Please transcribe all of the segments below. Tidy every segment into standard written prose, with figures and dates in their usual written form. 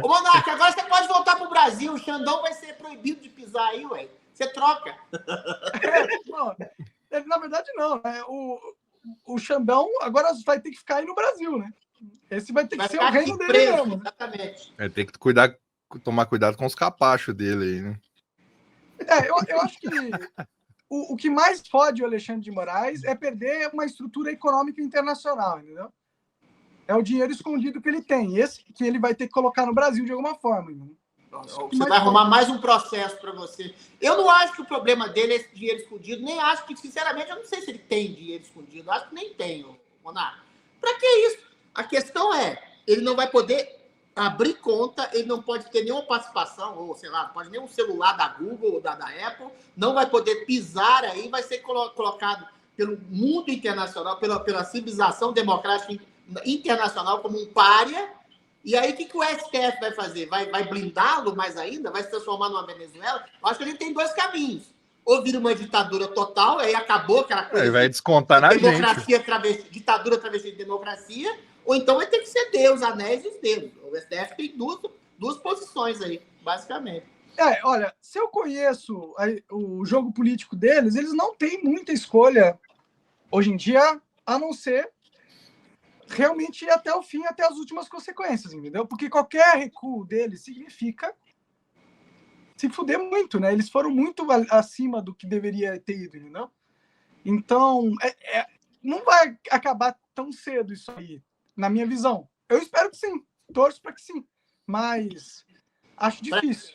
Ô, Monarca, agora você pode voltar pro Brasil. O Xandão vai ser proibido de pisar aí, ué. Você troca. Não, na verdade, não. Né? O Xandão agora vai ter que ficar aí no Brasil, né? Esse vai ter que ser o reino dele preso, mesmo. Exatamente. Vai ter que tomar cuidado com os capachos dele aí, né? Eu acho que o que mais fode o Alexandre de Moraes é perder uma estrutura econômica internacional, entendeu? É o dinheiro escondido que ele tem. Esse que ele vai ter que colocar no Brasil de alguma forma. Entendeu? Você vai arrumar mais um processo para você. Eu não acho que o problema dele é esse dinheiro escondido, nem acho que, sinceramente, eu não sei se ele tem dinheiro escondido. Eu acho que nem tem, Monarca. Para que isso? A questão é, ele não vai poder abrir conta, ele não pode ter nenhuma participação, ou sei lá, não pode nenhum celular da Google ou da Apple, não vai poder pisar aí, vai ser colocado pelo mundo internacional, pela civilização democrática internacional como um pária. E aí, o que o STF vai fazer? Vai blindá-lo mais ainda? Vai se transformar numa Venezuela? Eu acho que a gente tem dois caminhos. Ou vira uma ditadura total, aí acabou aquela coisa. Ele vai descontar na democracia gente. Ditadura travesti de democracia, ou então vai ter que ceder os anéis e os dedos. O STF tem duas posições aí, basicamente. Olha, se eu conheço o jogo político deles, eles não têm muita escolha hoje em dia, a não ser realmente ir até o fim, até as últimas consequências, entendeu? Porque qualquer recuo deles significa se fuder muito, né? Eles foram muito acima do que deveria ter ido, entendeu? Então, não vai acabar tão cedo isso aí, na minha visão. Eu espero que sim, torço para que sim, mas acho difícil.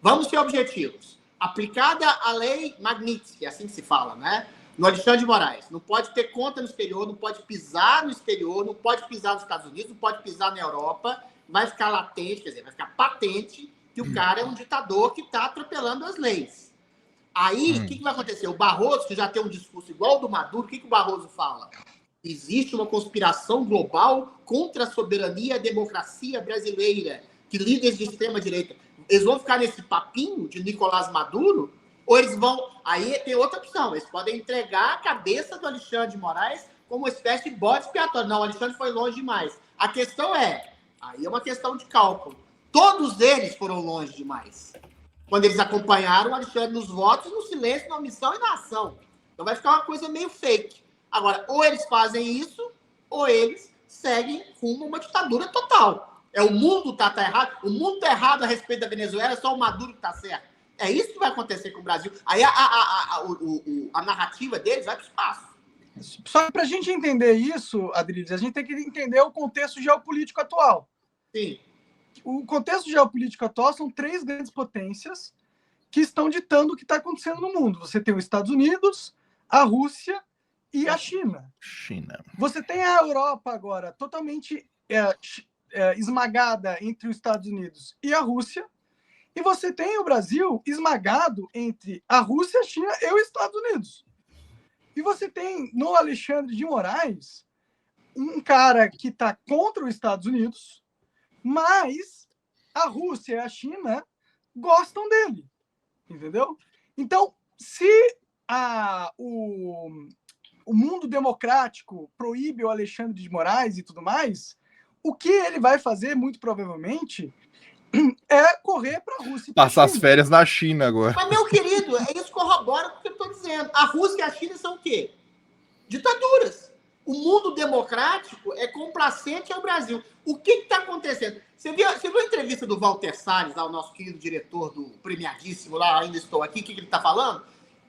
Vamos ser objetivos. Aplicada a lei Magnitsky, assim que se fala, né? No Alexandre de Moraes, não pode ter conta no exterior, não pode pisar no exterior, não pode pisar nos Estados Unidos, não pode pisar na Europa, vai ficar latente, quer dizer, vai ficar patente que o cara é um ditador que está atropelando as leis. Aí, o que vai acontecer? O Barroso, que já tem um discurso igual ao do Maduro, o que o Barroso fala? Existe uma conspiração global contra a soberania e a democracia brasileira, que líderes de extrema-direita, eles vão ficar nesse papinho de Nicolás Maduro, ou eles vão... Aí tem outra opção, eles podem entregar a cabeça do Alexandre de Moraes como uma espécie de bode expiatório. Não, o Alexandre foi longe demais. A questão aí é uma questão de cálculo. Todos eles foram longe demais. Quando eles acompanharam o Alexandre nos votos, no silêncio, na omissão e na ação. Então vai ficar uma coisa meio fake. Agora, ou eles fazem isso, ou eles seguem rumo a uma ditadura total. O mundo tá errado. O mundo está errado a respeito da Venezuela, só o Maduro que está certo. É isso que vai acontecer com o Brasil. Aí a narrativa deles vai para o espaço. Só para a gente entender isso, Adriles, a gente tem que entender o contexto geopolítico atual. Sim. O contexto geopolítico atual são 3 grandes potências que estão ditando o que está acontecendo no mundo. Você tem os Estados Unidos, a Rússia e a China. Você tem a Europa agora totalmente esmagada entre os Estados Unidos e a Rússia. E você tem o Brasil esmagado entre a Rússia, a China e os Estados Unidos. E você tem no Alexandre de Moraes um cara que está contra os Estados Unidos, mas a Rússia e a China gostam dele. Entendeu? Então, se o mundo democrático proíbe o Alexandre de Moraes e tudo mais, o que ele vai fazer, muito provavelmente, é correr para a Rússia. Passar as férias na China agora. Mas, meu querido, isso corrobora com o que eu estou dizendo. A Rússia e a China são o quê? Ditaduras. O mundo democrático é complacente ao Brasil. O que está acontecendo? Você viu a entrevista do Walter Salles, lá, o nosso querido diretor do premiadíssimo, lá, Ainda Estou Aqui, o que ele está falando?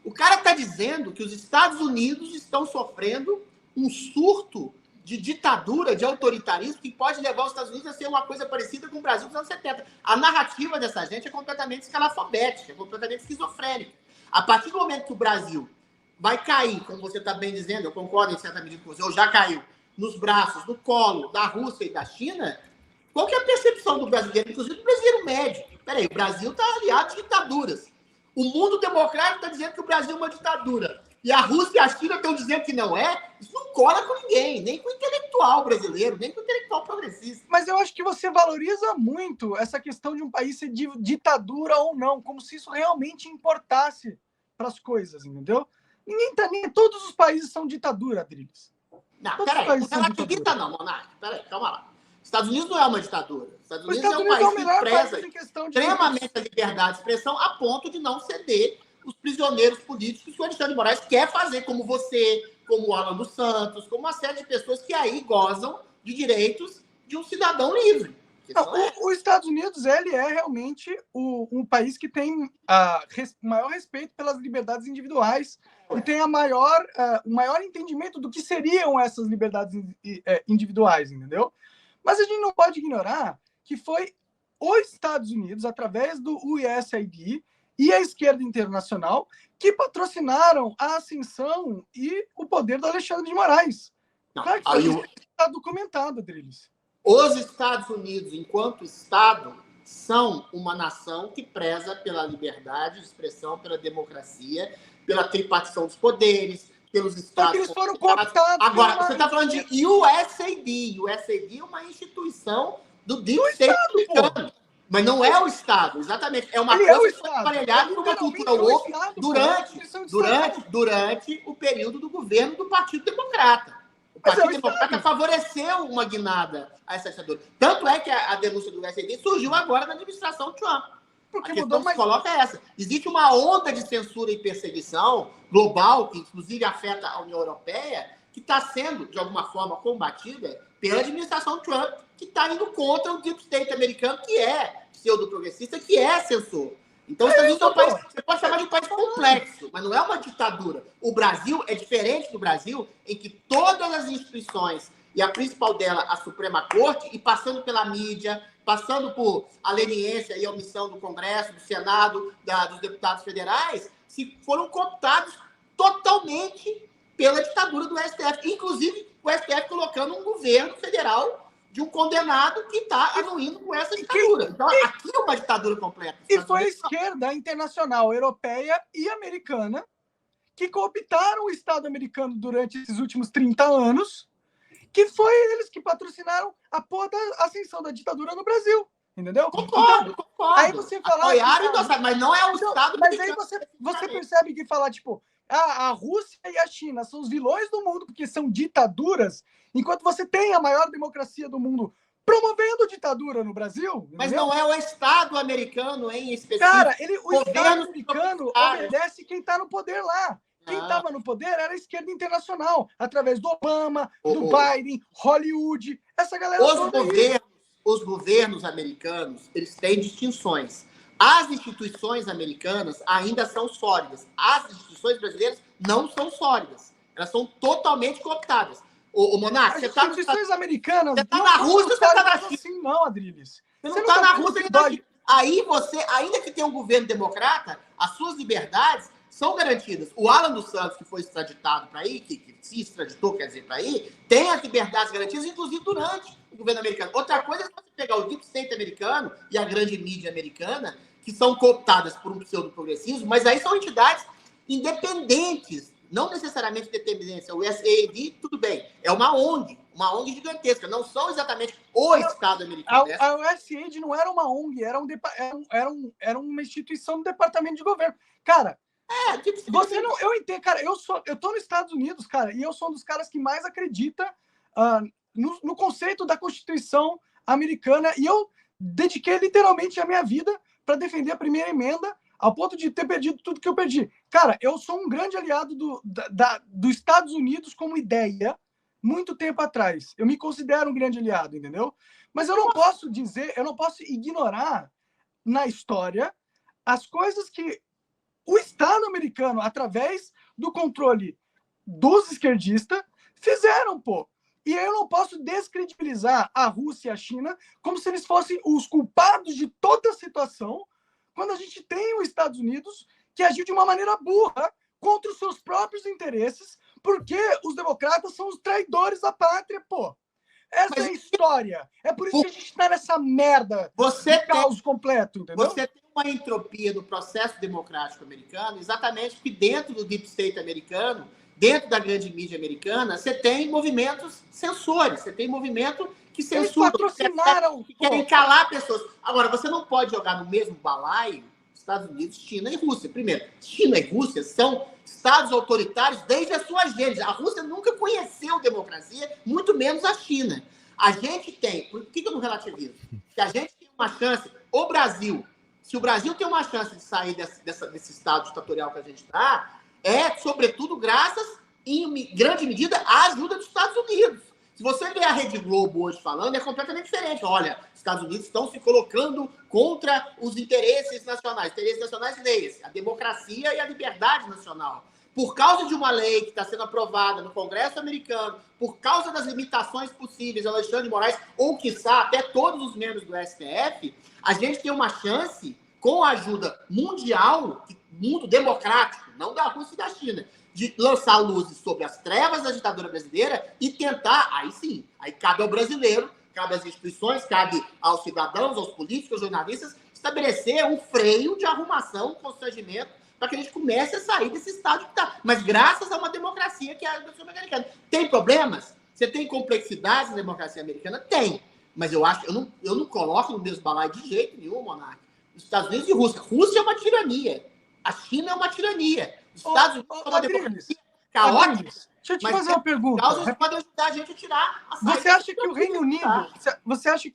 O cara está dizendo que os Estados Unidos estão sofrendo um surto de ditadura, de autoritarismo, que pode levar os Estados Unidos a ser uma coisa parecida com o Brasil dos anos 70. A narrativa dessa gente é completamente escalafobética, é completamente esquizofrênica. A partir do momento que o Brasil vai cair, como você está bem dizendo, eu concordo em certa medida com você, ou já caiu, nos braços, no colo da Rússia e da China, qual que é a percepção do brasileiro, inclusive do brasileiro médio? Peraí, o Brasil está aliado de ditaduras. O mundo democrático está dizendo que o Brasil é uma ditadura. E a Rússia e a China estão dizendo que não é. Isso não cola com ninguém, nem com o intelectual brasileiro, nem com o intelectual progressista. Mas eu acho que você valoriza muito essa questão de um país ser ditadura ou não, como se isso realmente importasse para as coisas, entendeu? Todos os países são ditadura, Adriles. Não, peraí, não relativita não, Monarca. Peraí, calma lá. Estados Unidos não é uma ditadura. Estados Os Unidos Estados é um Unidos é o país que melhor preza país em questão de extremamente a liberdade de expressão a ponto de não ceder os prisioneiros políticos que o Alexandre de Moraes quer fazer, como você, como o Alan dos Santos, como uma série de pessoas que aí gozam de direitos de um cidadão livre. Não, os Estados Unidos, ele é realmente um país que tem o maior respeito pelas liberdades individuais e tem o maior entendimento do que seriam essas liberdades individuais, entendeu? Mas a gente não pode ignorar que foi os Estados Unidos, através do USAID e a esquerda internacional, que patrocinaram a ascensão e o poder do Alexandre de Moraes. Não, Claro que isso está documentado, Adriles. Os Estados Unidos, enquanto Estado, são uma nação que preza pela liberdade de expressão, pela democracia, pela tripartição dos poderes, pelos Estados... Porque eles foram cooptados... Agora, você está falando de USAID. USAID é uma instituição do Deep State americano. Mas não é o Estado, exatamente. É uma coisa que foi aparelhada por uma cultura woke durante o período do governo do Partido Democrata. O Partido Democrata favoreceu uma guinada a essa ditadura. Tanto é que a denúncia do USAID surgiu agora na administração Trump. Porque a questão que se coloca é essa. Existe uma onda de censura e perseguição global, que inclusive afeta a União Europeia, que está sendo, de alguma forma, combatida pela administração Trump, que está indo contra o Deep State americano, que é pseudo-progressista, que é censor. Então, os Estados Unidos é um país, você pode chamar de um país complexo, mas não é uma ditadura. O Brasil é diferente do Brasil, em que todas as instituições, e a principal dela, a Suprema Corte, e passando pela mídia, passando por a leniência e a omissão do Congresso, do Senado, dos deputados federais, se foram cooptados totalmente pela ditadura do STF. Inclusive, o STF colocando um governo federal de um condenado que está anuindo com essa ditadura. Então, aqui é uma ditadura completa. E foi a esquerda internacional, europeia e americana que cooptaram o Estado americano durante esses últimos 30 anos, que foi eles que patrocinaram a porra da ascensão da ditadura no Brasil. Entendeu? Concordo. Aí você fala... Apoiaram, mas não é o Estado americano. Mas aí você percebe que falar, tipo, a Rússia e a China são os vilões do mundo porque são ditaduras, enquanto você tem a maior democracia do mundo promovendo ditadura no Brasil. Mas entendeu? Não é o Estado americano em específico. Cara, o Estado americano obedece quem está no poder lá. Quem estava no poder era a esquerda internacional, através do Obama, do Biden, Hollywood, essa galera toda aí. Os governos americanos, eles têm distinções. As instituições americanas ainda são sólidas. As instituições brasileiras não são sólidas. Elas são totalmente cooptadas. O Monarca, as instituições americanas... Você está na Rússia ou você está na China? Assim, não, Adriles. Você não está na Rússia nem na China. Aí você, ainda que tenha um governo democrata, as suas liberdades são garantidas. O Alan dos Santos, que foi extraditado para aí, que se extraditou, quer dizer, para aí, tem as liberdades garantidas, inclusive durante o governo americano. Outra coisa é você pegar o Deep State americano e a grande mídia americana, que são cooptadas por um pseudo-progressismo, mas aí são entidades independentes, não necessariamente independentes. O USAID, tudo bem, é uma ONG gigantesca, não são exatamente o Estado americano. A USAID não era uma ONG, era uma instituição do Departamento de Governo. Cara, você não... Eu entendo, cara, eu tô nos Estados Unidos, cara, e eu sou um dos caras que mais acredita no conceito da Constituição americana, e eu dediquei literalmente a minha vida para defender a primeira emenda, ao ponto de ter perdido tudo que eu perdi. Cara, eu sou um grande aliado dos Estados Unidos como ideia, muito tempo atrás. Eu me considero um grande aliado, entendeu? Mas eu não posso ignorar na história as coisas que o Estado americano, através do controle dos esquerdistas, fizeram, pô. E eu não posso descredibilizar a Rússia e a China como se eles fossem os culpados de toda a situação, quando a gente tem os Estados Unidos que agiu de uma maneira burra contra os seus próprios interesses, porque os democratas são os traidores da pátria, pô. Essa é a história. É por isso que a gente está nessa merda de caos completo, entendeu? Você tem uma entropia do processo democrático americano, exatamente porque dentro do Deep State americano, dentro da grande mídia americana, você tem movimentos censores, você tem movimento que censuram, eles patrocinaram, que querem calar pessoas. Agora, você não pode jogar no mesmo balaio Estados Unidos, China e Rússia. Primeiro, China e Rússia são estados autoritários desde a sua gênese. A Rússia nunca conheceu democracia, muito menos a China. A gente tem... Por que eu não relativizo? Se a gente tem uma chance, o Brasil, se o Brasil tem uma chance de sair desse estado ditatorial que a gente está, é, sobretudo, graças, em grande medida, à ajuda dos Estados Unidos. Se você vê a Rede Globo hoje falando, é completamente diferente. Olha, os Estados Unidos estão se colocando contra os interesses nacionais. Interesses nacionais, leia-se, a democracia e a liberdade nacional. Por causa de uma lei que está sendo aprovada no Congresso americano, por causa das limitações possíveis, Alexandre de Moraes, ou, quiçá, até todos os membros do STF, a gente tem uma chance, com a ajuda mundial, mundo democrático, não da Rússia e da China, de lançar luzes sobre as trevas da ditadura brasileira e tentar, aí sim, aí cabe ao brasileiro, cabe às instituições, cabe aos cidadãos, aos políticos, aos jornalistas, estabelecer um freio de arrumação, um constrangimento, para que a gente comece a sair desse estado que está. Mas graças a uma democracia que é a democracia americana. Tem problemas? Você tem complexidades na democracia americana? Tem. Mas eu acho, eu não coloco no mesmo balaio de jeito nenhum, Monarca. Os Estados Unidos e Rússia. Rússia é uma tirania. A China é uma tirania. Os Estados Unidos são uma democracia caótica. Deixa eu te fazer uma pergunta. Causas podem ajudar a gente a tirar a saída. Você acha que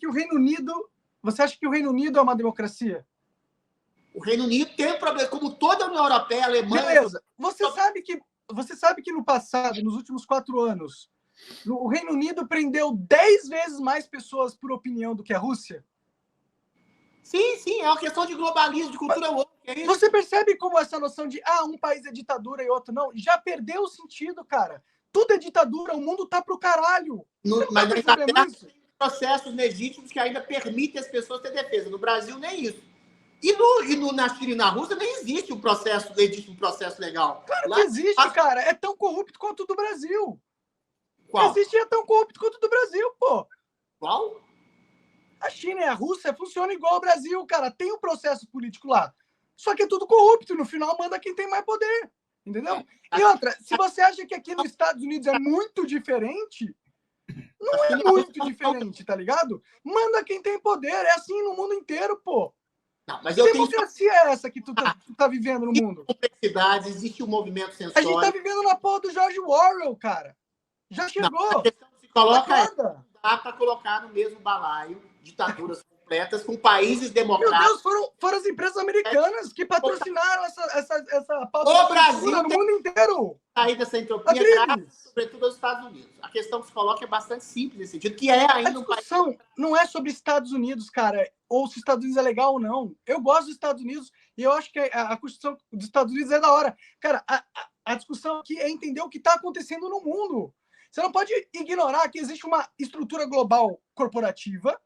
o Reino Unido é uma democracia? O Reino Unido tem um problema, como toda a União Europeia, a Alemanha... Beleza. Você sabe que no passado, nos últimos 4 anos, o Reino Unido prendeu 10 vezes mais pessoas por opinião do que a Rússia? Sim, é uma questão de globalismo, de cultura woke. É isso. Você percebe como essa noção de um país é ditadura e outro não? Já perdeu o sentido, cara. Tudo é ditadura, o mundo tá pro caralho. Mas na Inglaterra tem processos legítimos que ainda permitem as pessoas ter defesa. No Brasil, nem isso. Na China e na Rússia nem existe um processo legítimo, um processo legal. Claro que existe, cara. É tão corrupto quanto o do Brasil. Qual? Existe e é tão corrupto quanto o do Brasil, pô. Qual? A China e a Rússia funcionam igual ao Brasil, cara. Tem um processo político lá. Só que é tudo corrupto. No final, manda quem tem mais poder. Entendeu? E outra, se você acha que aqui nos Estados Unidos é muito diferente, não é muito diferente, tá ligado? Manda quem tem poder. É assim no mundo inteiro, pô. Não, mas que democracia é essa que tu tá vivendo no mundo? Complexidades, existe um movimento A sensório. gente tá vivendo na porra do George Orwell, cara. Já chegou. Não, a questão que se coloca dá para colocar no mesmo balaio ditaduras completas com países democráticos. Meu Deus, foram as empresas americanas que patrocinaram essa pauta o Brasil no mundo inteiro. Sair dessa entropia graças, sobretudo, aos Estados Unidos. A questão que se coloca é bastante simples nesse sentido, que é ainda um país... não é sobre Estados Unidos, cara, ou se Estados Unidos é legal ou não. Eu gosto dos Estados Unidos e eu acho que a Constituição dos Estados Unidos é da hora. Cara, a discussão aqui é entender o que está acontecendo no mundo. Você não pode ignorar que existe uma estrutura global corporativa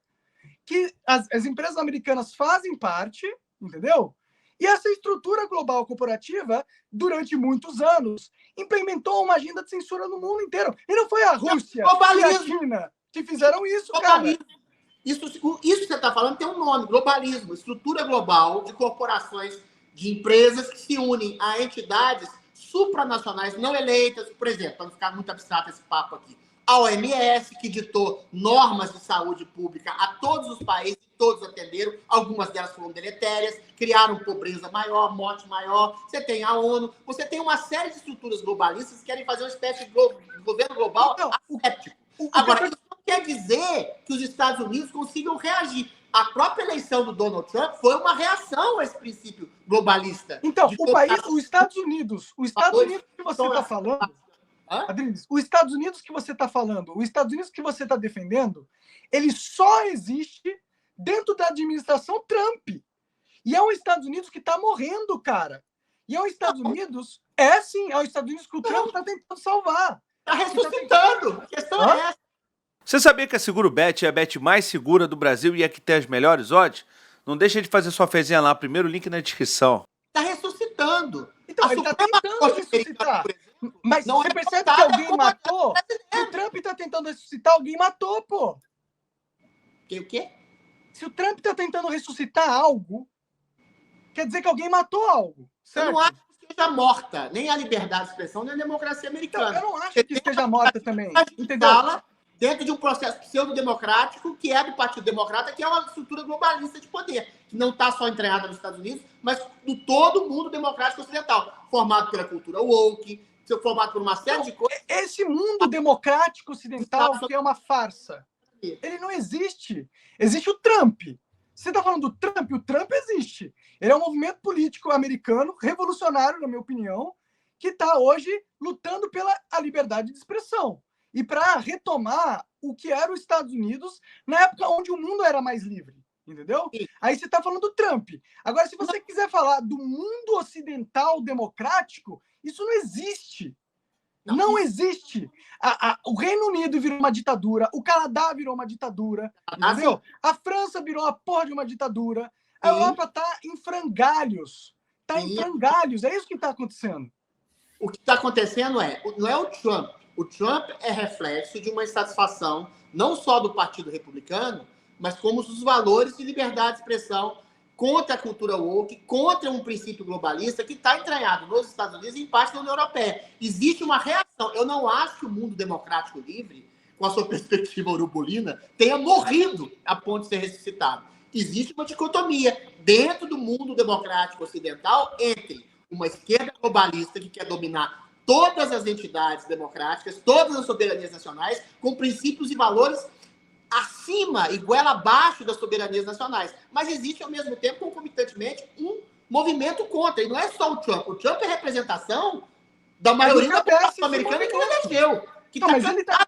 que as empresas americanas fazem parte, entendeu? E essa estrutura global corporativa, durante muitos anos, implementou uma agenda de censura no mundo inteiro. E não foi a Rússia e a China que fizeram isso, cara. Isso que você está falando tem um nome, globalismo. Estrutura global de corporações, de empresas que se unem a entidades supranacionais não eleitas. Por exemplo, para não ficar muito abstrato esse papo aqui, a OMS, que ditou normas de saúde pública a todos os países, todos atenderam, algumas delas foram deletérias, criaram pobreza maior, morte maior. Você tem a ONU, você tem uma série de estruturas globalistas que querem fazer uma espécie de governo global asséptico. Agora, isso não quer dizer que os Estados Unidos consigam reagir. A própria eleição do Donald Trump foi uma reação a esse princípio globalista. Então, os Estados Unidos que você está falando... Adriles, os Estados Unidos que você está falando, os Estados Unidos que você está defendendo, ele só existe dentro da administração Trump. E é um Estados Unidos que está morrendo, cara. E é um Estados Unidos... É sim, é um Estados Unidos que o Trump está tentando salvar. Está ressuscitando. A questão é essa. Você sabia que a Segurobet é a bet mais segura do Brasil e é que tem as melhores odds? Não deixa de fazer sua fezinha lá. Primeiro link na descrição. Está ressuscitando. Então, ele está tentando ressuscitar. Mas não você percebe que alguém matou? Se o Trump está tentando ressuscitar, alguém matou, pô. O quê? Se o Trump está tentando ressuscitar algo, quer dizer que alguém matou algo. Certo? Eu não acho que esteja morta. Nem a liberdade de expressão, nem a democracia americana. Então, eu não acho que esteja morta também. Entendeu? Dentro de um processo pseudo-democrático, que é do Partido Democrata, que é uma estrutura globalista de poder, que não está só entranhada nos Estados Unidos, mas no todo o mundo democrático ocidental, formado pela cultura woke, formado por uma série de coisas. Esse mundo democrático ocidental que é uma farsa. Ele não existe. Existe o Trump. Você está falando do Trump? O Trump existe. Ele é um movimento político americano, revolucionário, na minha opinião, que está hoje lutando pela a liberdade de expressão. E para retomar o que era os Estados Unidos na época onde o mundo era mais livre. Entendeu? Sim. Aí você está falando do Trump. Agora, se você quiser falar do mundo ocidental democrático, isso não existe. Não existe. O Reino Unido virou uma ditadura, o Canadá virou uma ditadura, entendeu? A França virou uma porra de uma ditadura. A Europa está em frangalhos. Está em frangalhos. É isso que está acontecendo. O que está acontecendo não é o Trump. O Trump é reflexo de uma insatisfação não só do Partido Republicano, mas como os valores de liberdade de expressão contra a cultura woke, contra um princípio globalista que está entranhado nos Estados Unidos e em parte da União Europeia. Existe uma reação. Eu não acho que o mundo democrático livre, com a sua perspectiva urubulina, tenha morrido a ponto de ser ressuscitado. Existe uma dicotomia dentro do mundo democrático ocidental entre uma esquerda globalista que quer dominar todas as entidades democráticas, todas as soberanias nacionais, com princípios e valores acima, igual abaixo das soberanias nacionais. Mas existe, ao mesmo tempo, concomitantemente, um movimento contra. E não é só o Trump. O Trump é representação da maioria da população americana que ele elegeu. Que tá cansada disso.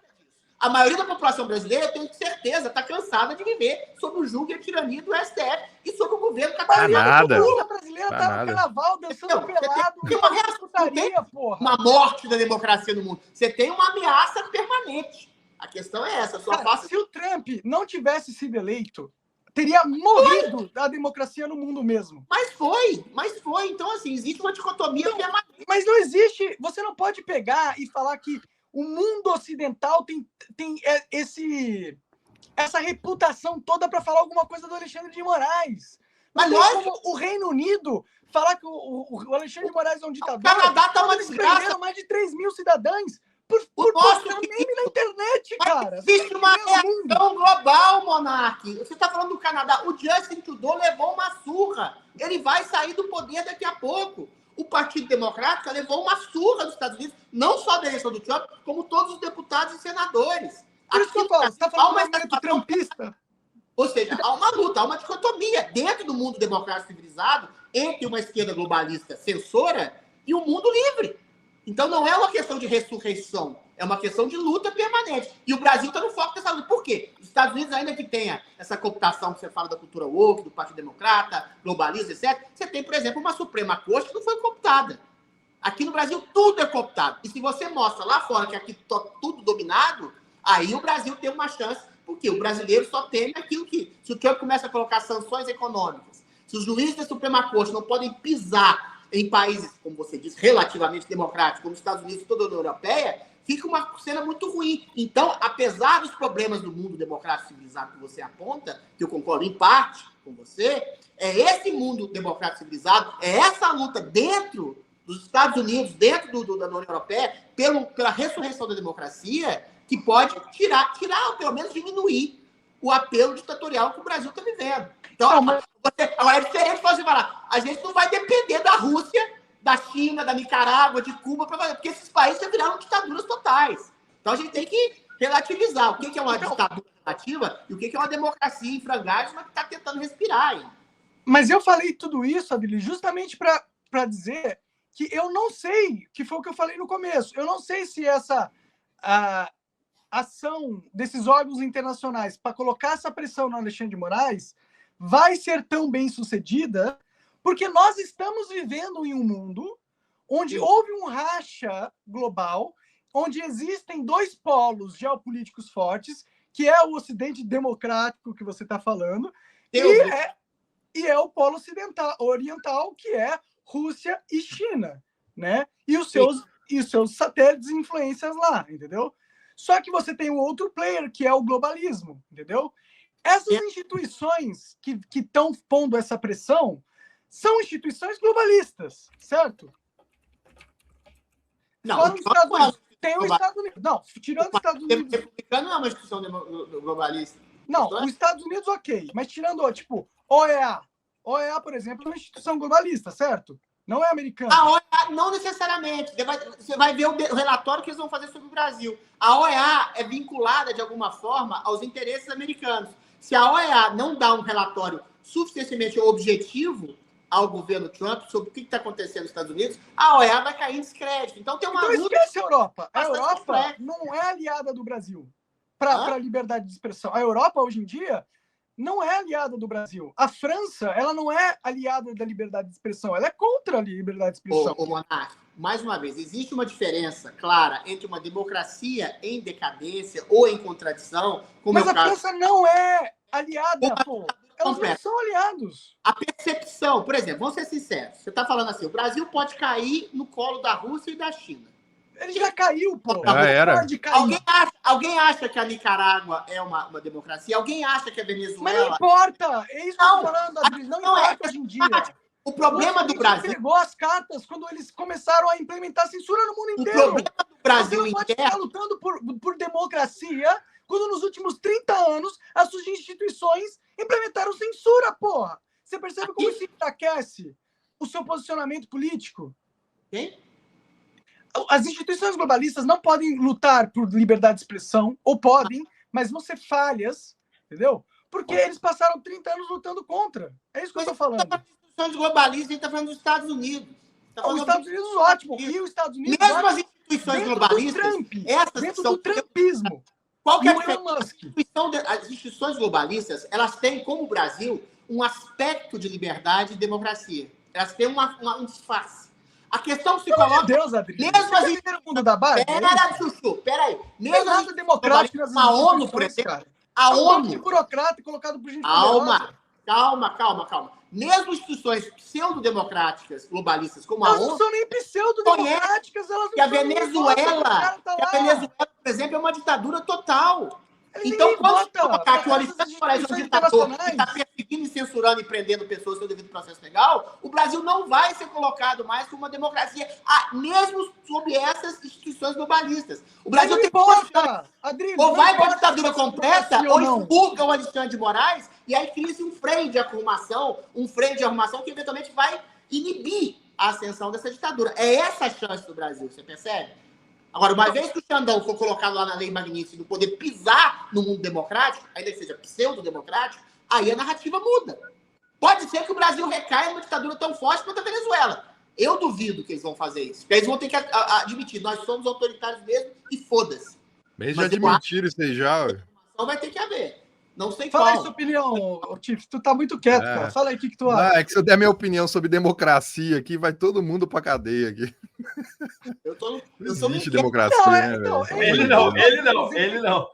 A maioria da população brasileira, eu tenho certeza, está cansada de viver sob o jugo e a tirania do STF e sob o governo nada. A população brasileira está no carnaval, dançando pelado. Tem uma reação, uma morte da democracia no mundo. Você tem uma ameaça permanente. A questão é essa. Se o Trump não tivesse sido eleito, teria morrido a democracia no mundo mesmo. Mas foi. Então, assim, existe uma dicotomia permanente. Mas não existe. Você não pode pegar e falar que o mundo ocidental tem essa reputação toda para falar alguma coisa do Alexandre de Moraes. Mas como o Reino Unido falar que o Alexandre de Moraes é um ditador. O Canadá tá uma desgraça. Mais de 3 mil cidadãos por meme na internet, cara. Existe uma reação global, Monark. Você está falando do Canadá. O Justin Trudeau levou uma surra. Ele vai sair do poder daqui a pouco. O Partido Democrático levou uma surra dos Estados Unidos, não só da eleição do Trump, como todos os deputados e senadores. Por isso que eu falo, você está falando de um movimento trumpista? Ou seja, há uma luta, há uma dicotomia dentro do mundo democrático civilizado entre uma esquerda globalista censora e um mundo livre. Então não é uma questão de ressurreição, é uma questão de luta permanente. E o Brasil está no foco dessa luta. Por quê? Os Estados Unidos, ainda que tenha essa cooptação que você fala da cultura woke, do Partido Democrata, globalista, etc., você tem, por exemplo, uma Suprema Corte que não foi cooptada. Aqui no Brasil tudo é cooptado. E se você mostra lá fora que aqui está tudo dominado, aí o Brasil tem uma chance, porque o brasileiro só teme aquilo que... Se o Trump começa a colocar sanções econômicas, se os juízes da Suprema Corte não podem pisar em países, como você disse, relativamente democráticos, como os Estados Unidos e toda a União Europeia, fica uma cena muito ruim. Então, apesar dos problemas do mundo democrático civilizado que você aponta, que eu concordo em parte com você, é esse mundo democrático civilizado, é essa luta dentro dos Estados Unidos, dentro da União Europeia, pela ressurreição da democracia, que pode tirar ou pelo menos diminuir o apelo ditatorial que o Brasil está vivendo. Então, agora é diferente você falar, a gente não vai depender da Rússia, da China, da Nicarágua, de Cuba, porque esses países já viraram ditaduras totais. Então a gente tem que relativizar o que é uma ditadura relativa e o que é uma democracia em frangalhos, mas que está tentando respirar ainda. Mas eu falei tudo isso, Adili, justamente para dizer que eu não sei, que foi o que eu falei no começo, eu não sei se essa ação desses órgãos internacionais para colocar essa pressão no Alexandre de Moraes vai ser tão bem sucedida, porque nós estamos vivendo em um mundo onde houve um racha global, onde existem dois polos geopolíticos fortes, que é o Ocidente democrático que você está falando, e é o polo oriental, que é Rússia e China, né? E os seus satélites e influências lá, entendeu? Só que você tem um outro player, que é o globalismo, entendeu? Essas instituições que estão pondo essa pressão são instituições globalistas, certo? Não, tem os Estados Unidos. Não, tirando os Estados Unidos. O republicano não é uma instituição globalista. Não, os Estados Unidos, ok. Mas tirando, tipo, OEA. OEA, por exemplo, é uma instituição globalista, certo? Não é americano. A OEA, não necessariamente. Você vai ver o relatório que eles vão fazer sobre o Brasil. A OEA é vinculada, de alguma forma, aos interesses americanos. Se a OEA não dá um relatório suficientemente objetivo ao governo Trump sobre o que está acontecendo nos Estados Unidos, a OEA vai cair em descrédito. Então tem uma Então esquece a Europa. A bastante Europa complexa. não é aliada do Brasil para a liberdade de expressão. A Europa, hoje em dia, não é aliada do Brasil. A França, ela não é aliada da liberdade de expressão. Ela é contra a liberdade de expressão. Ô, Monark, mais uma vez, existe uma diferença clara entre uma democracia em decadência ou em contradição, como Mas é o a caso... França não é aliada, pô. Elas não são aliados. A percepção, por exemplo, vamos ser sinceros, você está falando assim, o Brasil pode cair no colo da Rússia e da China. Ele já caiu, pô. Já era. Pode cair. Alguém acha que a Nicarágua é uma democracia? Alguém acha que a Mas não Venezuela... importa. É isso que eu Não, tô falando, Adriles. Não não é. importa hoje em dia. O problema do Brasil... pegou as cartas quando eles começaram a implementar censura no mundo O inteiro. problema do Brasil Você não pode interno... ficar lutando por democracia quando nos últimos 30 anos as suas instituições implementaram censura, porra. Você percebe como isso enfraquece o seu posicionamento político? Quem? As instituições globalistas não podem lutar por liberdade de expressão, ou podem, mas vão ser falhas, entendeu? Porque eles passaram 30 anos lutando contra. É isso que eu estou falando. As instituições globalistas, a gente está falando dos Estados Unidos. Tá Os falando Estados Unidos, ótimo. E os Estados Unidos, Mesmo as instituições dentro globalistas, do Trump, essas dentro são... do trumpismo. Qual que é a E o diferença? Elon Musk. As instituições globalistas, elas têm, como o Brasil, um aspecto de liberdade e democracia. Elas têm um disfarce. A questão se Pelo amor coloca... de Deus, Adriano. Mesmo Você as quer viver no mundo da Barbie? Pera, Chuchu, peraí. Não é nada democrático nas a ONU, por instituições, exemplo, cara. a É um bando de ONU... burocrata colocado por gente poderosa. Calma. Mesmo instituições pseudo-democráticas globalistas como a Elas não ONU, são nem pseudo-democráticas, elas não que a são nem Venezuela, tá que a lá. Venezuela, por exemplo, é uma ditadura total. Eles Então, nem quando você votam. colocar que o Essas Alexandre de Moraes é um instituições ditador que internacionais. está perseguindo, e censurando e prendendo pessoas sem o devido processo legal, o Brasil não vai ser colocado mais como uma democracia, mesmo sob essas instituições globalistas. O Brasil Não tem importa, Adriano. ou não vai para a importa ditadura se é completa, democracia ou não. expurga o Alexandre de Moraes, e aí cria-se um freio de arrumação que eventualmente vai inibir a ascensão dessa ditadura. É essa a chance do Brasil, você percebe? Agora, uma vez que o Xandão for colocado lá na Lei Magnitsky do poder pisar no mundo democrático, ainda que seja pseudo-democrático, aí a narrativa muda. Pode ser que o Brasil recaia numa ditadura tão forte quanto a Venezuela. Eu duvido que eles vão fazer isso. Porque eles vão ter que admitir, nós somos autoritários mesmo e foda-se. Mas já admitiram isso aí já, ué. Então vai ter que haver. Não sei Fala aí qual. sua opinião, Tiff. Tu tá muito quieto, cara. Fala aí o que tu Ah, acha. é que se eu der minha opinião sobre democracia aqui, vai todo mundo pra cadeia aqui. Eu tô Não no existe inquieto. democracia, Não, né, então, velho? Ele não.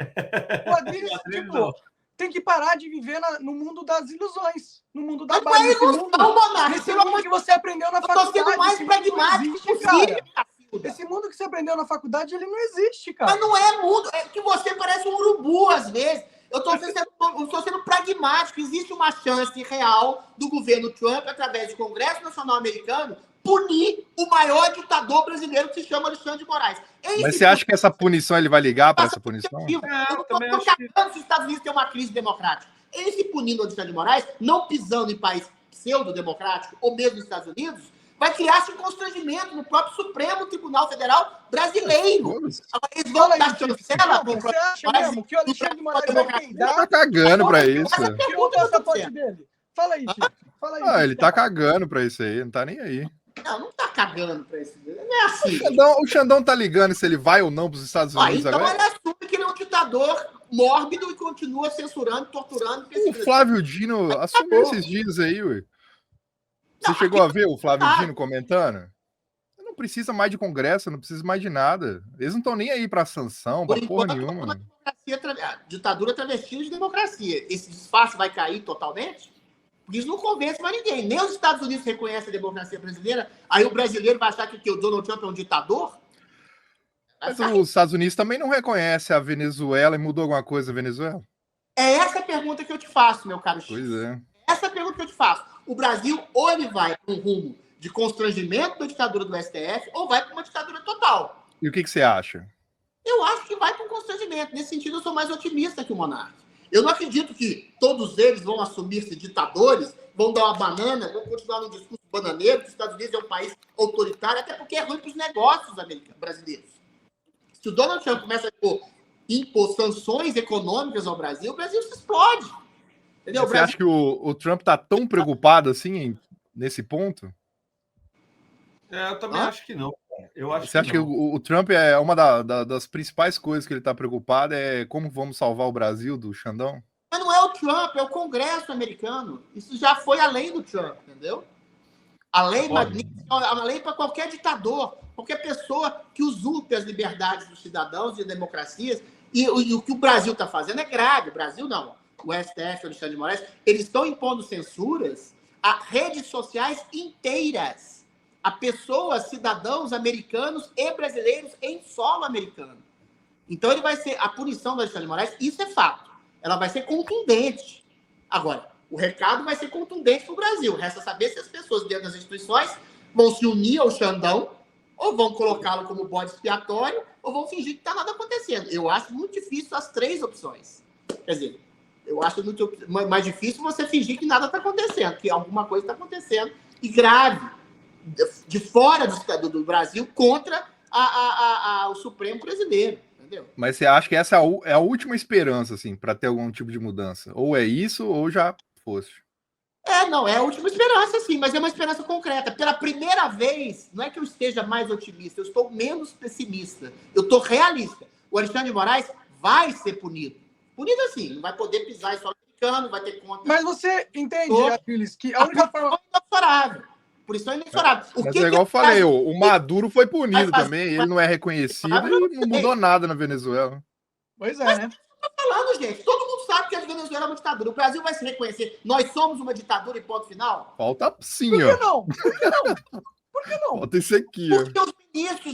O Adriles, tipo, tem que parar de viver no mundo das ilusões. No mundo da Mas não é base. ilusão, Monark. Nesse mundo que você aprendeu na Eu tô faculdade. sendo mais esse mundo não pragmático existe, possível, cara. Cacilda. Esse mundo que você aprendeu na faculdade, ele não existe, cara. Mas não é mundo. É que você parece um urubu, às vezes. Eu estou sendo pragmático. Existe uma chance real do governo Trump, através do Congresso Nacional Americano, punir o maior ditador brasileiro que se chama Alexandre de Moraes. Mas você acha que essa punição ele vai ligar para essa punição? Eu não estou cagando se os Estados Unidos têm uma crise democrática. Ele se punindo o Alexandre de Moraes, não pisando em país pseudo-democrático, ou mesmo nos Estados Unidos, vai criar-se um constrangimento no próprio Supremo Tribunal Federal brasileiro. Agora, eles vão dar chancela pro Você acha mesmo que o Alexandre de Moraes vai Ele peidar? tá cagando pra isso. Tira o passaporte dele. Fala aí, Tiff. Fala aí. Ah, ele tá cagando pra isso aí, não tá nem aí. Não tá cagando pra isso. Não é assim. O Xandão tá ligando se ele vai ou não pros Estados Unidos Então agora. ele assume que ele é um ditador mórbido e continua censurando, torturando. O Flávio Dino assumiu esses dias aí, ué. Você chegou a ver o Flávio Dino comentando? Não precisa mais de Congresso, não precisa mais de nada. Eles não estão nem aí pra sanção, pra porra nenhuma. Ditadura travestida de democracia. Esse disfarce vai cair totalmente? Porque isso não convence mais ninguém. Nem os Estados Unidos reconhecem a democracia brasileira. Aí o brasileiro vai achar que o Donald Trump é um ditador? Mas os Estados Unidos também não reconhecem a Venezuela e mudou alguma coisa a Venezuela? É essa a pergunta que eu te faço, meu caro Chico. Pois é. Essa é a pergunta que eu te faço. O Brasil, ou ele vai para um rumo de constrangimento da ditadura do STF, ou vai para uma ditadura total. E o que você acha? Eu acho que vai para um constrangimento. Nesse sentido, eu sou mais otimista que o Monark. Eu não acredito que todos eles vão assumir-se ditadores, vão dar uma banana, vão continuar no discurso bananeiro, que os Estados Unidos é um país autoritário, até porque é ruim para os negócios brasileiros. Se o Donald Trump começa a impor sanções econômicas ao Brasil, o Brasil se explode. Entendeu? Você acha que o Trump tá tão preocupado assim nesse ponto? Eu também acho que não. Eu acho Você acha que o Trump é uma das principais coisas que ele está preocupado é como vamos salvar o Brasil do Xandão? Mas não é o Trump, é o Congresso americano. Isso já foi além do Trump, entendeu? A lei Magnitsky é uma lei para qualquer ditador, qualquer pessoa que usurpe as liberdades dos cidadãos e democracias. E o que o Brasil está fazendo é grave. O Brasil não. O STF, o Alexandre de Moraes, eles estão impondo censuras a redes sociais inteiras, a pessoas, cidadãos americanos e brasileiros em solo americano. Então, ele vai ser a punição do Alexandre de Moraes, isso é fato. Ela vai ser contundente. Agora, o recado vai ser contundente para o Brasil. Resta saber se as pessoas dentro das instituições vão se unir ao Xandão, ou vão colocá-lo como bode expiatório, ou vão fingir que está nada acontecendo. Eu acho muito difícil as três opções. Quer dizer, eu acho muito mais difícil você fingir que nada está acontecendo, que alguma coisa está acontecendo, e grave, de fora do Brasil, contra o Supremo brasileiro. Entendeu? Mas você acha que essa é a última esperança, assim, para ter algum tipo de mudança? Ou é isso, ou já fosse? Não, é a última esperança, sim, mas é uma esperança concreta. Pela primeira vez, não é que eu esteja mais otimista, eu estou menos pessimista. Eu estou realista. O Alexandre de Moraes vai ser punido. Punido assim, não vai poder pisar em solo americano, vai ter conta. Mas você entende, Aquiles, que a única forma... Por isso é inexorável. Mas é igual eu falei, o Maduro foi punido também, ele não é reconhecido e não mudou nada na Venezuela. Pois é, mas, né? Eu tô falando, gente, todo mundo sabe que a Venezuela é uma ditadura. O Brasil vai se reconhecer. Nós somos uma ditadura e ponto final? Falta sim, Por ó. que não? Por que não? Por que não? Falta isso aqui, ó. Porque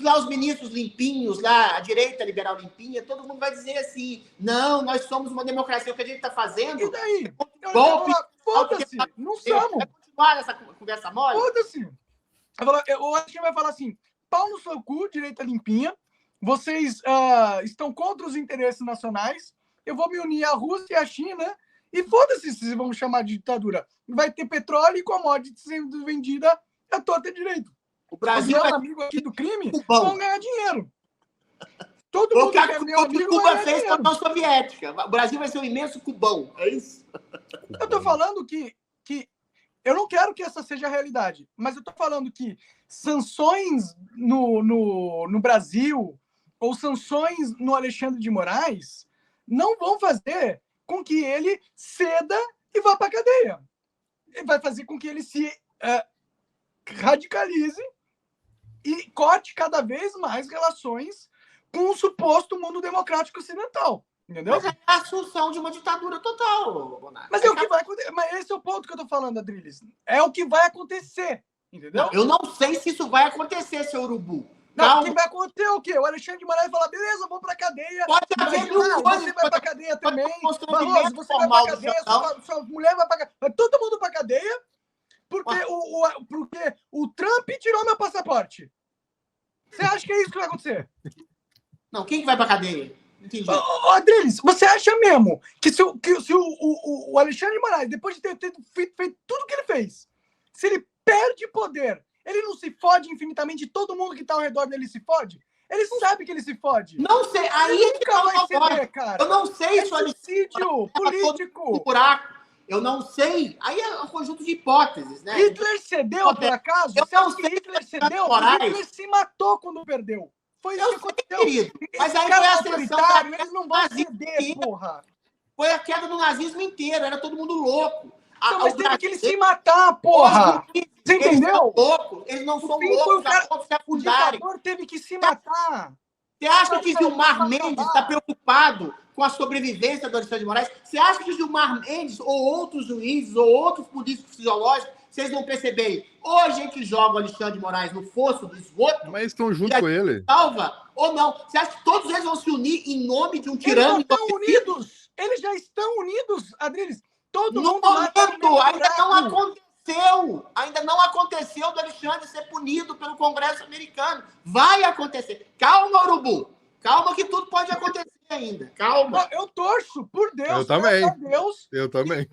os ministros limpinhos, lá, a direita liberal limpinha, todo mundo vai dizer assim, não, nós somos uma democracia, o que a gente está fazendo... E daí? Foda-se, não somos. Vai continuar essa conversa mole? Foda-se. Eu acho que vai falar assim, pau no seu cu, direita limpinha, vocês estão contra os interesses nacionais, eu vou me unir à Rússia e à China, e foda-se se vocês vão chamar de ditadura. Vai ter petróleo e commodities sendo vendida à torta direito. O Brasil é amigo aqui do crime, vão ganhar dinheiro. Todo mundo que é meu amigo Cuba fez com a União Soviética. O Brasil vai ser um imenso Cubão, é isso? Eu tô falando que eu não quero que essa seja a realidade, mas eu tô falando que sanções no Brasil ou sanções no Alexandre de Moraes não vão fazer com que ele ceda e vá para a cadeia. Vai fazer com que ele se radicalize e corte cada vez mais relações com o suposto mundo democrático ocidental. Entendeu? Mas é a assunção de uma ditadura total, Bonatti. Mas é o que vai acontecer. Mas esse é o ponto que eu tô falando, Adriles. É o que vai acontecer. Entendeu? Não, eu não sei se isso vai acontecer, seu urubu. Não, o que vai acontecer é o quê? O Alexandre de Moraes vai falar, beleza, vou pra cadeia. Pode haver você vai pra cadeia também. Barroso, você vai pra cadeia, sua mulher vai pra cadeia. Vai todo mundo pra cadeia, porque o Trump tirou meu passaporte. Você acha que é isso que vai acontecer? Não, quem vai pra cadeia? Entendi. Adriles, você acha mesmo que se o Alexandre de Moraes, depois de ter feito tudo que ele fez, se ele perde poder, ele não se fode infinitamente, todo mundo que tá ao redor dele se fode? Ele sabe que ele se fode. Não sei, aí ele nunca vai ceder, cara. Eu não sei se o suicídio político. Buraco. Eu não sei. Aí é um conjunto de hipóteses, né? Hitler cedeu, por acaso? Eu não sei. Hitler cedeu, Hitler se matou quando perdeu. Foi isso que aconteceu. Querido. Mas aí foi a ascensão. Eles não vão ceder, porra. Foi a queda do nazismo inteiro. Era todo mundo louco. Então, mas teve que ele se matar, porra. Você entendeu? Eles não são loucos. O ditador teve que se matar. Você acha que Gilmar Mendes está preocupado com a sobrevivência do Alexandre de Moraes? Você acha que Gilmar Mendes ou outros juízes ou outros políticos fisiológicos, vocês não perceberem? Ou a gente joga o Alexandre de Moraes no fosso do esgoto... Mas estão junto com ele. Salva, ou não? Você acha que todos eles vão se unir em nome de um tirano? Eles estão unidos. Eles já estão unidos, Adriles. Todo no mundo momento, ainda não aconteceu. Ainda não aconteceu do Alexandre ser punido pelo Congresso americano. Vai acontecer. Calma, Urubu. Calma que tudo pode acontecer ainda. Calma. Eu torço, por Deus. Eu também. Por Deus, Eu também.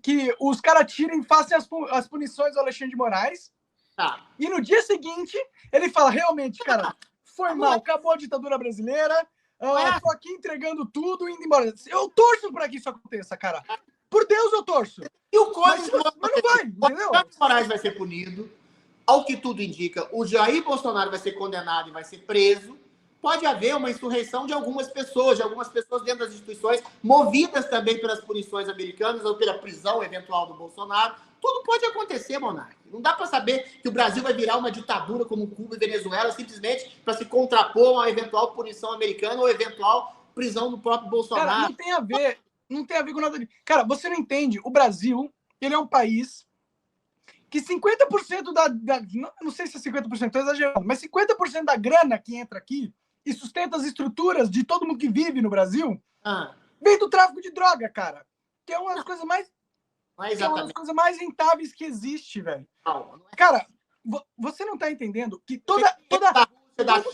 que os caras tirem, façam as punições do Alexandre de Moraes. Tá. E no dia seguinte, ele fala, realmente, cara, foi mal, acabou a ditadura brasileira, tô aqui entregando tudo e indo embora. Eu torço para que isso aconteça, cara. Por Deus, eu torço. E o Código Mas não vai, entendeu? O Alexandre de Moraes vai ser punido. Ao que tudo indica, o Jair Bolsonaro vai ser condenado e vai ser preso. Pode haver uma insurreição de algumas pessoas dentro das instituições, movidas também pelas punições americanas ou pela prisão eventual do Bolsonaro. Tudo pode acontecer, Monark. Não dá para saber que o Brasil vai virar uma ditadura como Cuba e Venezuela simplesmente para se contrapor a uma eventual punição americana ou eventual prisão do próprio Bolsonaro. Cara, não tem a ver com nada disso. Cara, você não entende. O Brasil, ele é um país que 50% não sei se é 50%, estou exagerando, mas 50% da grana que entra aqui e sustenta as estruturas de todo mundo que vive no Brasil vem do tráfico de droga, cara. Que é uma das coisas mais rentáveis que existe, velho. Cara, você não tá entendendo que todo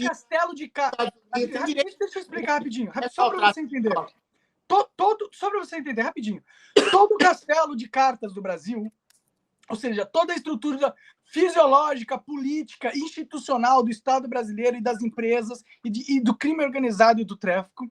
castelo de cartas... Deixa eu explicar rapidinho, só para você entender. Só para você entender rapidinho. Todo castelo de cartas do Brasil, ou seja, toda a estrutura fisiológica, política, institucional do Estado brasileiro e das empresas e do crime organizado e do tráfico,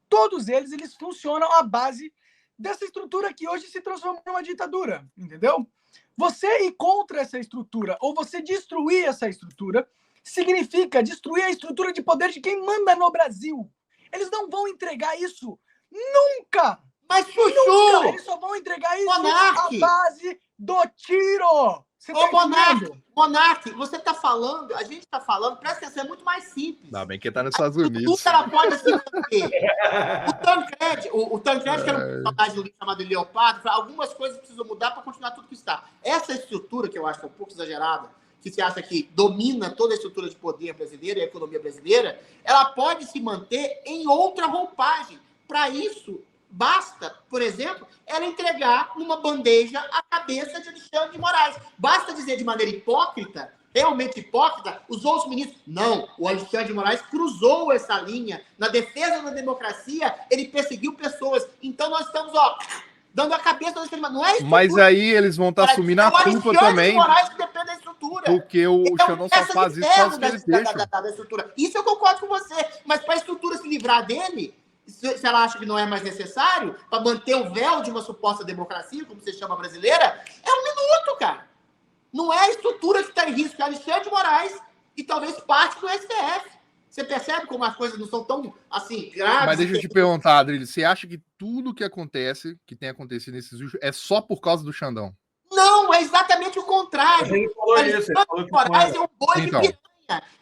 todos eles funcionam à base dessa estrutura que hoje se transformou numa ditadura, entendeu? Você ir contra essa estrutura ou você destruir essa estrutura significa destruir a estrutura de poder de quem manda no Brasil. Eles não vão entregar isso nunca! Mas, Chuchu! Nunca! Eles só vão entregar isso à base do tiro! Monark, você tá falando, a gente tá falando, presta atenção, é muito mais simples. Ainda bem que tá nos Estados Unidos. Tudo ela pode se manter. O Tancred, que era um personagem do livro chamado Leopardo, algumas coisas precisam mudar para continuar tudo que está. Essa estrutura, que eu acho que é um pouco exagerada, que se acha que domina toda a estrutura de poder brasileira e a economia brasileira, ela pode se manter em outra roupagem. Para isso, basta, por exemplo, ela entregar numa bandeja a cabeça de Alexandre de Moraes. Basta dizer de maneira hipócrita, realmente hipócrita, os outros ministros. Não, o Alexandre de Moraes cruzou essa linha. Na defesa da democracia, ele perseguiu pessoas. Então nós estamos, dando a cabeça do Alexandre de Moraes. Não é isso. Mas aí eles vão estar assumindo a culpa também. De Moraes que depende da estrutura. Porque o Xandão só faz isso só que eles deixam. Da estrutura. Isso eu concordo com você. Mas para a estrutura se livrar dele, se ela acha que não é mais necessário, para manter o véu de uma suposta democracia, como você chama brasileira, é um minuto, cara. Não é a estrutura que está em risco, é Alexandre de Moraes e talvez parte do STF. Você percebe como as coisas não são tão, assim, graves? Mas deixa eu te perguntar, Adrilho, você acha que tudo que acontece, que tem acontecido nesses últimos, é só por causa do Xandão? Não, é exatamente o contrário. Ele falou isso. Alexandre de Moraes é um boi de piranha.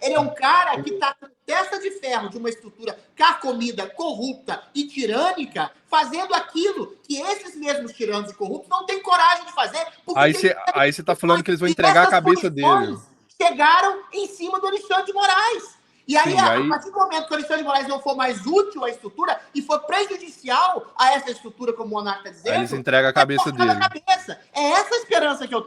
Ele é um cara que está com testa de ferro de uma estrutura carcomida, corrupta e tirânica, fazendo aquilo que esses mesmos tiranos e corruptos não têm coragem de fazer. Aí você está falando que eles vão entregar a cabeça dele. Chegaram em cima do Alexandre de Moraes. E aí, a partir do momento que o Alexandre de Moraes não for mais útil à estrutura e for prejudicial a essa estrutura, como o Monarca está dizendo... Aí eles entregam a cabeça dele. É essa a esperança que eu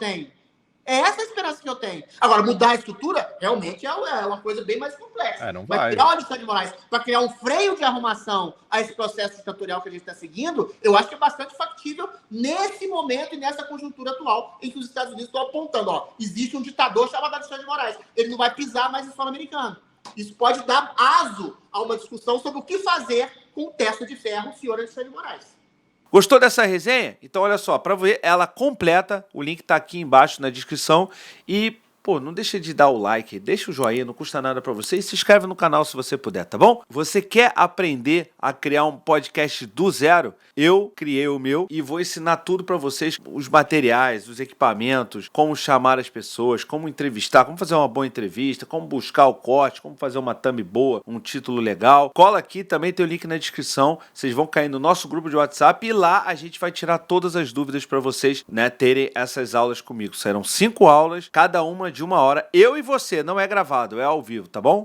tenho. Agora, mudar a estrutura realmente é uma coisa bem mais complexa. Não vai. Mas criar o Alexandre de Moraes para criar um freio de arrumação a esse processo ditatorial que a gente está seguindo, eu acho que é bastante factível nesse momento e nessa conjuntura atual em que os Estados Unidos estão apontando. Existe um ditador chamado Alexandre de Moraes. Ele não vai pisar mais em solo americano. Isso pode dar aso a uma discussão sobre o que fazer com o testa de ferro, o senhor Alexandre de Moraes. Gostou dessa resenha? Então olha só, para ver ela completa, o link tá aqui embaixo na descrição e, não deixa de dar o like, deixa o joinha, não custa nada para você e se inscreve no canal se você puder, tá bom? Você quer aprender a criar um podcast do zero? Eu criei o meu e vou ensinar tudo para vocês, os materiais, os equipamentos, como chamar as pessoas, como entrevistar, como fazer uma boa entrevista, como buscar o corte, como fazer uma thumb boa, um título legal. Cola aqui, também tem o link na descrição, vocês vão cair no nosso grupo de WhatsApp e lá a gente vai tirar todas as dúvidas para vocês, terem essas aulas comigo. Serão 5 aulas, cada uma de 1 hora. Eu e você, não é gravado, é ao vivo, tá bom?